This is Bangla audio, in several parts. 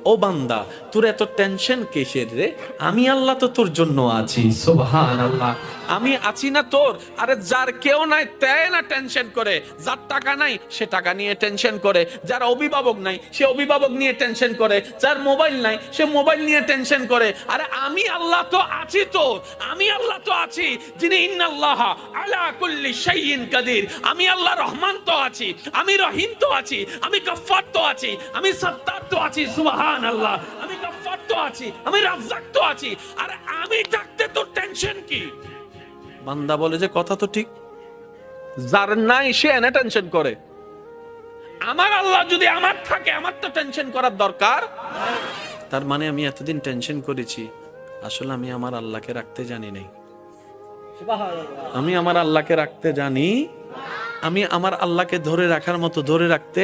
ও বান্দা, তোর এত টেনশন কিসের রে? আমি আল্লাহ তো তোর জন্য আছি। সুবহানাল্লাহ। আমি আছি না তোর? আরে যার কেউ নাই তাই না টেনশন করে, যার টাকা নাই সে টাকা নিয়ে টেনশন করে, যার অভিভাবক নাই সে অভিভাবক নিয়ে টেনশন করে, যার মোবাইল নাই সে মোবাইল নিয়ে টেনশন করে। আরে আমি আল্লাহ তো আছি তোর, আমি আল্লাহ তো আছি যিনি ইন্নাল্লাহা আলা কুল্লি শাইইন কাদির। আমি আল্লাহ রহমান তো আছি, আমি রহিম তো আছি, আমি গফফার তো আছি, আমি সত্তার তো আছি। সুবহানাল্লাহ। আমি গফফার তো আছি, আমি রাজ্জাক তো আছি। আরে আমি থাকতে তোর টেনশন কি? বান্দা বলে যে কথা তো ঠিক, যার নাই সে এনে টেনশন করে। আমার আল্লাহ যদি আমার থাকে, আমার তো টেনশন করার দরকার। তার মানে আমি এতদিন টেনশন করেছি, আসলে আমি আমার আল্লাহকে রাখতে জানি নাই। আমি আমার আল্লাহকে রাখতে জানি, আমি আমার আল্লাহকে ধরে রাখার মতো ধরে রাখতে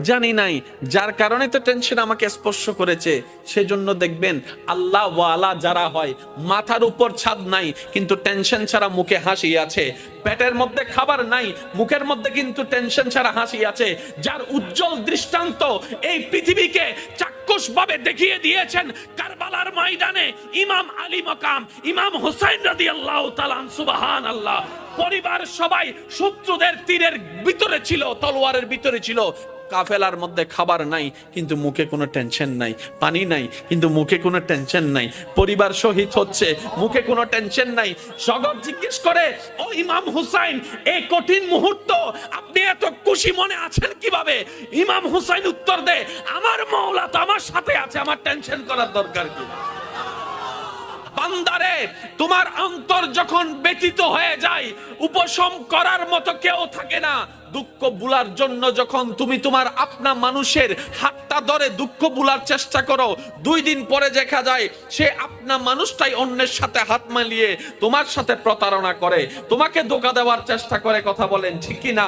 জানি নাই, যার কারণে তো টেনশন আমাকে স্পর্শ করেছে। সেজন্য দেখবেন আল্লাহ ওয়ালা যারা হয়, মাথার উপর ছাদ নাই কিন্তু টেনশন ছাড়া মুখে হাসি আছে, পেটের মধ্যে খাবার নাই মুখের মধ্যে কিন্তু টেনশন ছাড়া হাসি আছে, যার উজ্জ্বল দৃষ্টান্ত এই পৃথিবীকে চাক্ষুষভাবে দেখিয়ে দিয়েছেন কারবালার ময়দানে ইমাম আলী মাকাম ইমাম হুসাইন রাদিয়াল্লাহু তাআলা। সুবহানাল্লাহ। পরিবার সবাই শত্রুদের তীরের ভিতরে ছিল, তলোয়ারের ভিতরে ছিল, কাফেলার মধ্যে খাবার নাই কিন্তু মুখে কোনো টেনশন নাই, পানি নাই কিন্তু মুখে কোনো টেনশন নাই, পরিবার শহীদ হচ্ছে মুখে কোনো টেনশন নাই। জগৎ জিজ্ঞেস করে, ও ইমাম হুসাইন, এই কঠিন মুহূর্ত আপনি এত খুশি মনে আছেন কিভাবে? ইমাম হুসাইন উত্তর দেয়, আমার মাওলা তো আমার সাথে আছে, আমার টেনশন করার দরকার কি? বান্দারে, তোমার অন্তর যখন ব্যথিত হয়ে যায়, উপশম করার মতো কেউ থাকে না। দুঃখ ভুলার জন্য যখন তুমি তোমার আপনা মানুষের হাতটা ধরে দুঃখ ভুলার চেষ্টা করো, 2 দিন পরে দেখা যায় সে আপনা মানুষটাই অন্যের সাথে হাত মিলিয়ে তোমার সাথে প্রতারণা করে, তোমাকে ধোঁকা দেওয়ার চেষ্টা করে। কথা বলেন ঠিক কি না?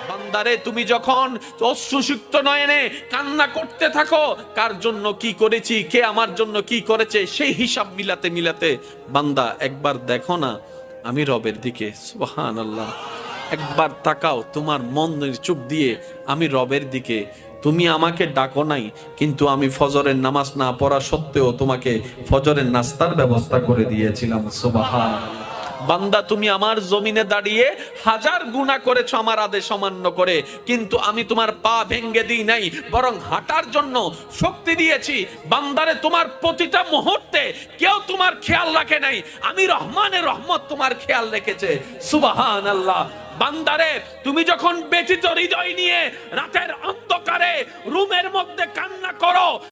বান্দারে, তুমি যখন অশ্রুসিক্ত নয়নে কান্না করতে থাকো, কার জন্য কি করেছি, কে আমার জন্য কি করেছে, সেই হিসাব মিলাতে মিলাতে বান্দা একবার দেখো না আমি রবের দিকে। সুবহানাল্লাহ। একবার তাকাও তোমার মনের চোখ দিয়ে আমি রবের দিকে। তুমি আমাকে ডাকো নাই কিন্তু আমি ফজরের নামাজ না পড়া সত্ত্বেও তোমাকে ফজরের নাস্তার ব্যবস্থা করে দিয়েছিলাম। সুবহানাল্লাহ। বান্দা, তুমি আমার জমিনে দাঁড়িয়ে 1000 গুনাহ করেছো আমার আদেশ অমান্য করে, কিন্তু আমি তোমার পা ভেঙে দিই নাই, বরং হাঁটার জন্য শক্তি দিয়েছি। বান্দারে, তোমার প্রতিটা মুহূর্তে কেউ তোমার খেয়াল রাখে নাই, আমি রহমানের রহমত তোমার খেয়াল রেখেছে। সুবহানাল্লাহ। বান্দারে, তুমি যখন ব্যথিত হৃদয় নিয়ে রাতের অন্ধকারে রুমের মধ্যে কান্না করো,